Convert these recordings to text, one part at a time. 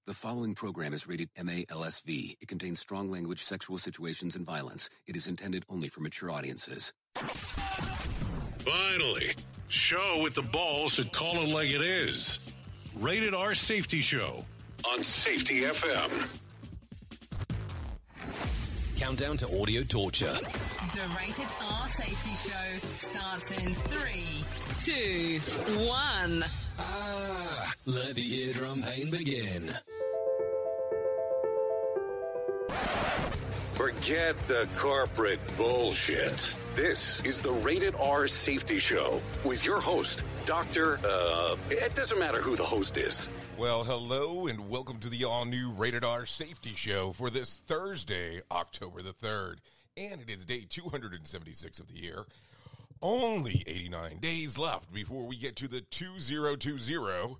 The following program is rated MALSV. It contains strong language, sexual situations, and violence. It is intended only for mature audiences. Finally, show with the balls to call it like it is. Rated R Safety Show on Safety FM. Countdown to audio torture. The Rated R Safety Show starts in 3, 2, 1. Let the eardrum pain begin. Forget the corporate bullshit. This is the Rated R Safety Show with your host, it doesn't matter who the host is. Well, hello and welcome to the all-new Rated R Safety Show for this Thursday, October the 3rd. And it is day 276 of the year. Only 89 days left before we get to the 2020. And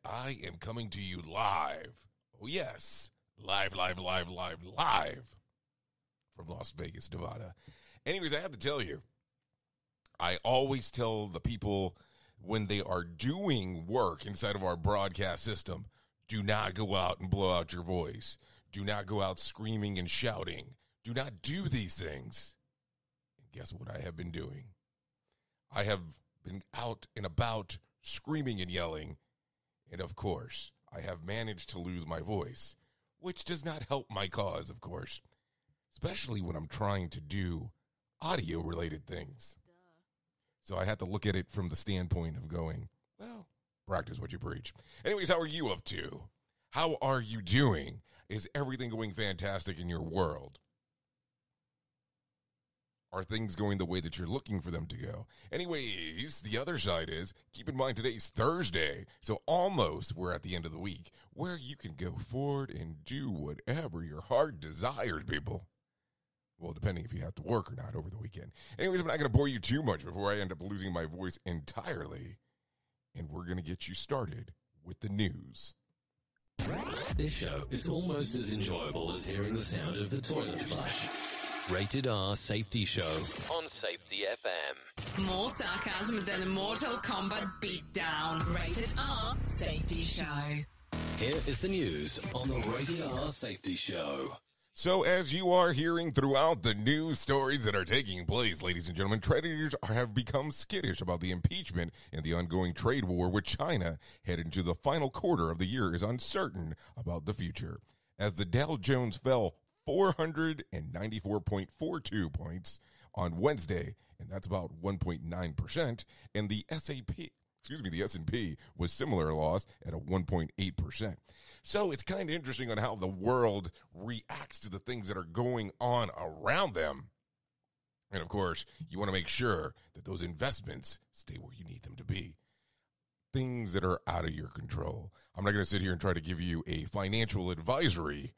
I am coming to you live. Oh, yes. Live from Las Vegas, Nevada. Anyways, I have to tell you, I always tell the people when they are doing work inside of our broadcast system, do not go out and blow out your voice. Do not go out screaming and shouting. Do not do these things. And guess what I have been doing? I have been out and about screaming and yelling. And of course, I have managed to lose my voice, which does not help my cause, of course, especially when I'm trying to do audio-related things. So I had to look at it from the standpoint of going, well, practice what you preach. Anyways, how are you up to? How are you doing? Is everything going fantastic in your world? Are things going the way that you're looking for them to go? Anyways, the other side is, keep in mind today's Thursday, so almost we're at the end of the week, where you can go forward and do whatever your heart desires, people. Well, depending if you have to work or not over the weekend. Anyways, I'm not going to bore you too much before I end up losing my voice entirely. And we're going to get you started with the news. This show is almost as enjoyable as hearing the sound of the toilet flush. Rated R Safety Show on Safety FM. More sarcasm than a Mortal Kombat beatdown. Rated R Safety Show. Here is the news on the Rated R Safety Show. So as you are hearing throughout the news stories that are taking place, ladies and gentlemen, traders have become skittish about the impeachment and the ongoing trade war with China headed into the final quarter of the year is uncertain about the future. As the Dow Jones fell 494.42 points on Wednesday, and that's about 1.9%, and the the S&P was similar loss at a 1.8%. So it's kind of interesting on how the world reacts to the things that are going on around them. And of course, you want to make sure that those investments stay where you need them to be. Things that are out of your control. I'm not going to sit here and try to give you a financial advisory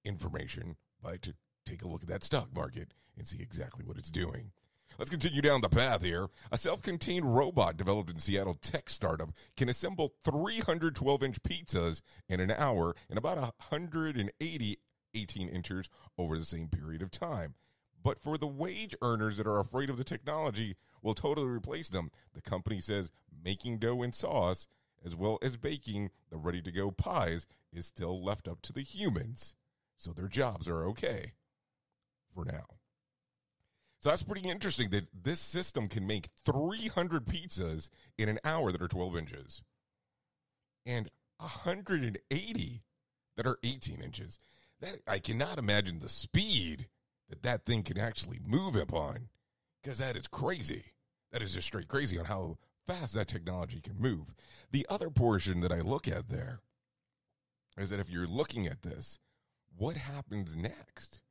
information, but to take a look at that stock market and see exactly what it's doing. Let's continue down the path here. A self-contained robot developed in Seattle tech startup can assemble 312-inch pizzas in an hour and about 180 18-inchers over the same period of time. But for the wage earners that are afraid of the technology will totally replace them, the company says making dough and sauce, as well as baking the ready-to-go pies, is still left up to the humans. So their jobs are okay for now. So that's pretty interesting that this system can make 300 pizzas in an hour that are 12 inches and 180 that are 18 inches. That I cannot imagine the speed that thing can actually move upon, because that is crazy. That is just straight crazy on how fast that technology can move. The other portion that I look at there is that if you're looking at this, what happens next?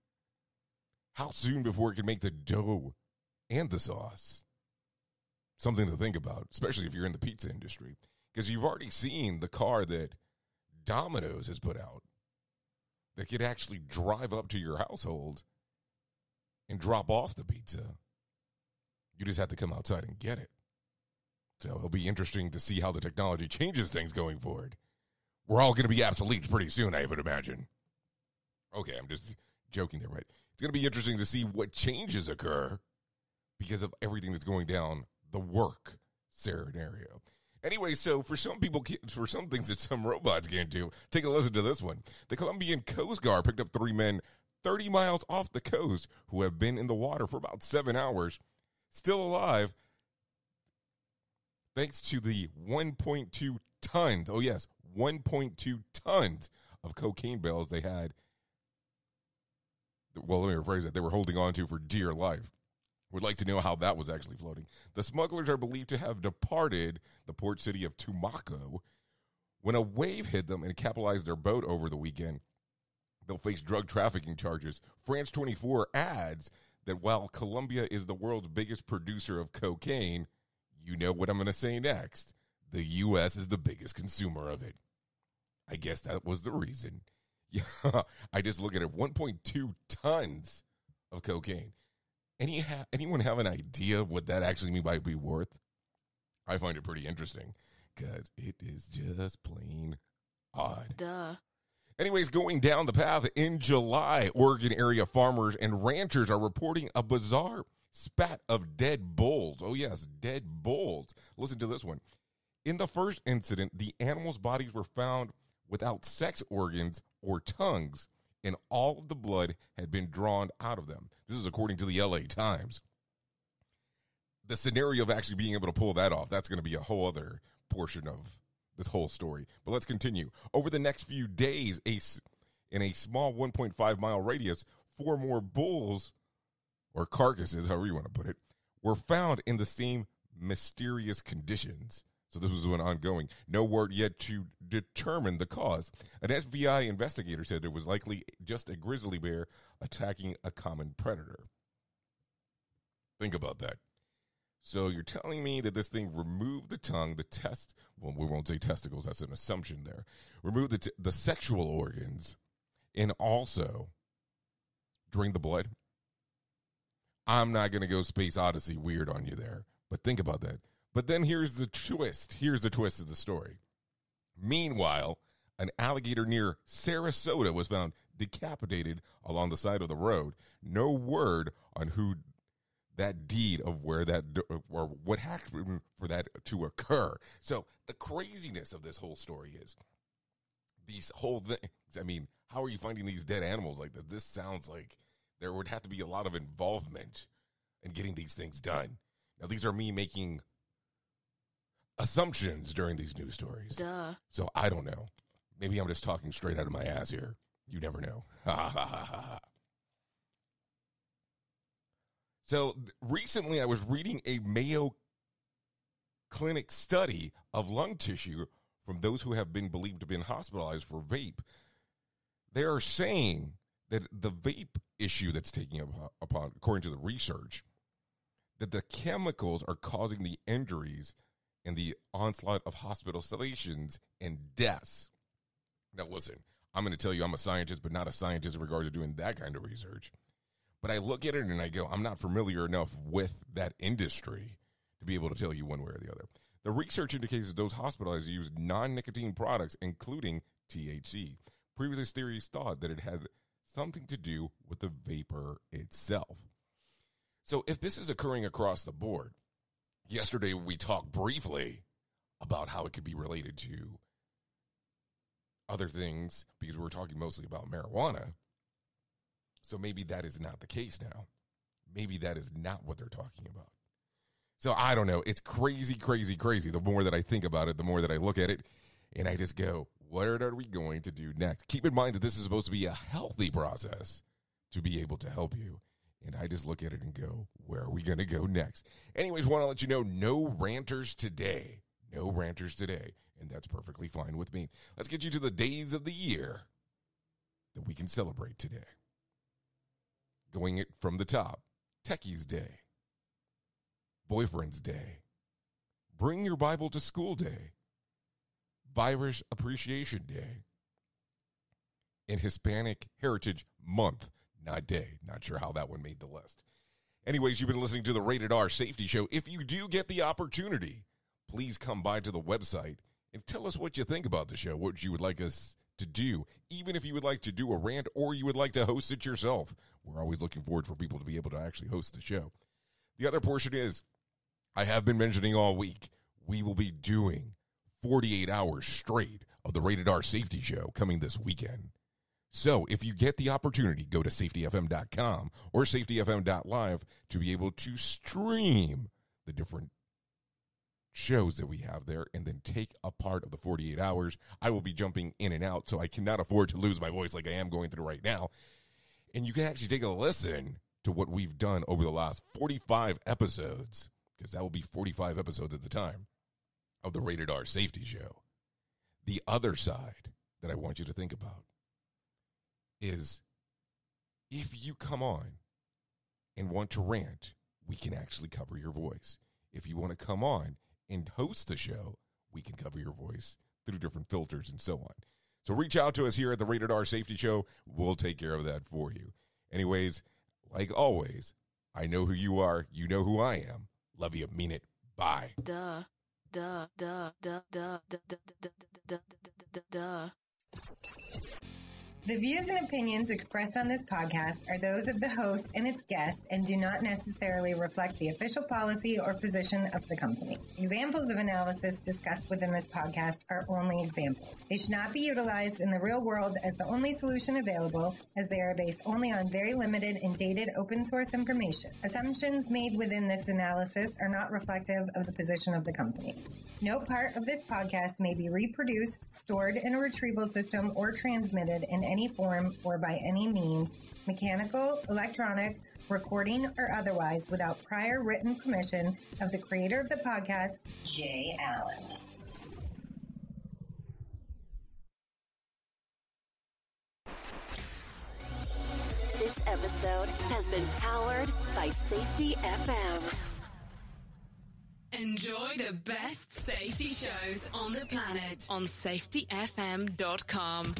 How soon before it can make the dough and the sauce? Something to think about, especially if you're in the pizza industry. Because you've already seen the car that Domino's has put out that could actually drive up to your household and drop off the pizza. You just have to come outside and get it. So it'll be interesting to see how the technology changes things going forward. We're all going to be obsolete pretty soon, I would imagine. Okay, I'm just joking there, right? It's going to be interesting to see what changes occur because of everything that's going down the work scenario. Anyway, so for some people, for some things that some robots can't do, take a listen to this one. The Colombian Coast Guard picked up 3 men 30 miles off the coast who have been in the water for about 7 hours, still alive, thanks to the 1.2 tons, oh yes, 1.2 tons of cocaine bales they had. Well, let me rephrase that. They were holding on to for dear life. Would like to know how that was actually floating. The smugglers are believed to have departed the port city of Tumaco when a wave hit them and capitalized their boat over the weekend. They'll face drug trafficking charges. France 24 adds that while Colombia is the world's biggest producer of cocaine, you know what I'm going to say next. The U.S. is the biggest consumer of it. I guess that was the reason. Yeah, I just look at it, 1.2 tons of cocaine. Anyone have an idea what that actually mean by be worth? I find it pretty interesting because it is just plain odd. Duh. Anyways, going down the path in July, Oregon area farmers and ranchers are reporting a bizarre spat of dead bulls. Oh, yes, dead bulls. Listen to this one. In the first incident, the animals' bodies were found without sex organs or tongues, and all of the blood had been drawn out of them. This is according to the LA Times. The scenario of actually being able to pull that off, that's going to be a whole other portion of this whole story. But let's continue. Over the next few days, in a small 1.5-mile radius, 4 more bulls, or carcasses, however you want to put it, were found in the same mysterious conditions. So this was one ongoing. No word yet to determine the cause. An FBI investigator said it was likely just a grizzly bear attacking a common predator. Think about that. So you're telling me that this thing removed the tongue, well, we won't say testicles, that's an assumption there. Removed the sexual organs and also drained the blood? I'm not going to go Space Odyssey weird on you there, but think about that. But then here's the twist. Here's the twist of the story. Meanwhile, an alligator near Sarasota was found decapitated along the side of the road. No word on who that deed of where that or what happened for that to occur. So the craziness of this whole story is these whole things. I mean, how are you finding these dead animals like this? This sounds like there would have to be a lot of involvement in getting these things done. Now, these are me making assumptions during these news stories. Duh. So I don't know. Maybe I'm just talking straight out of my ass here. You never know. Ha ha ha ha. So recently I was reading a Mayo Clinic study of lung tissue from those who have been believed to have been hospitalized for vape. They are saying that the vape issue that's taking upon, according to the research, that the chemicals are causing the injuries and the onslaught of hospitalizations and deaths. Now listen, I'm going to tell you I'm a scientist, but not a scientist in regard to doing that kind of research. But I look at it and I go, I'm not familiar enough with that industry to be able to tell you one way or the other. The research indicates that those hospitalized use non-nicotine products, including THC. Previous theories thought that it had something to do with the vapor itself. So if this is occurring across the board, yesterday we talked briefly about how it could be related to other things because we were talking mostly about marijuana. So maybe that is not the case now. Maybe that is not what they're talking about. So I don't know. It's crazy, crazy, crazy. The more that I think about it, the more that I look at it, and I just go, what are we going to do next? Keep in mind that this is supposed to be a healthy process to be able to help you. And I just look at it and go, where are we going to go next? Anyways, want to let you know, no ranters today. No ranters today. And that's perfectly fine with me. Let's get you to the days of the year that we can celebrate today. Going it from the top. Techies Day. Boyfriend's Day. Bring your Bible to School Day. Irish Appreciation Day. And Hispanic Heritage Month. Not day. Not sure how that one made the list. Anyways, you've been listening to the Rated R Safety Show. If you do get the opportunity, please come by to the website and tell us what you think about the show, what you would like us to do, even if you would like to do a rant or you would like to host it yourself. We're always looking forward for people to be able to actually host the show. The other portion is, I have been mentioning all week, we will be doing 48 hours straight of the Rated R Safety Show coming this weekend. So if you get the opportunity, go to safetyfm.com or safetyfm.live to be able to stream the different shows that we have there and then take a part of the 48 hours. I will be jumping in and out, so I cannot afford to lose my voice like I am going through right now. And you can actually take a listen to what we've done over the last 45 episodes, because that will be 45 episodes at the time of the Rated R Safety Show. The other side that I want you to think about is if you come on and want to rant, we can actually cover your voice. If you want to come on and host the show, we can cover your voice through different filters and so on. So reach out to us here at the Rated R Safety Show. We'll take care of that for you. Anyways, like always, I know who you are. You know who I am. Love you. Mean it. Bye. The views and opinions expressed on this podcast are those of the host and its guest and do not necessarily reflect the official policy or position of the company. Examples of analysis discussed within this podcast are only examples. They should not be utilized in the real world as the only solution available, as they are based only on very limited and dated open source information. Assumptions made within this analysis are not reflective of the position of the company. No part of this podcast may be reproduced, stored in a retrieval system, or transmitted in any form or by any means, mechanical, electronic, recording, or otherwise, without prior written permission of the creator of the podcast, Jay Allen. This episode has been powered by Safety FM. Enjoy the best safety shows on the planet on safetyfm.com.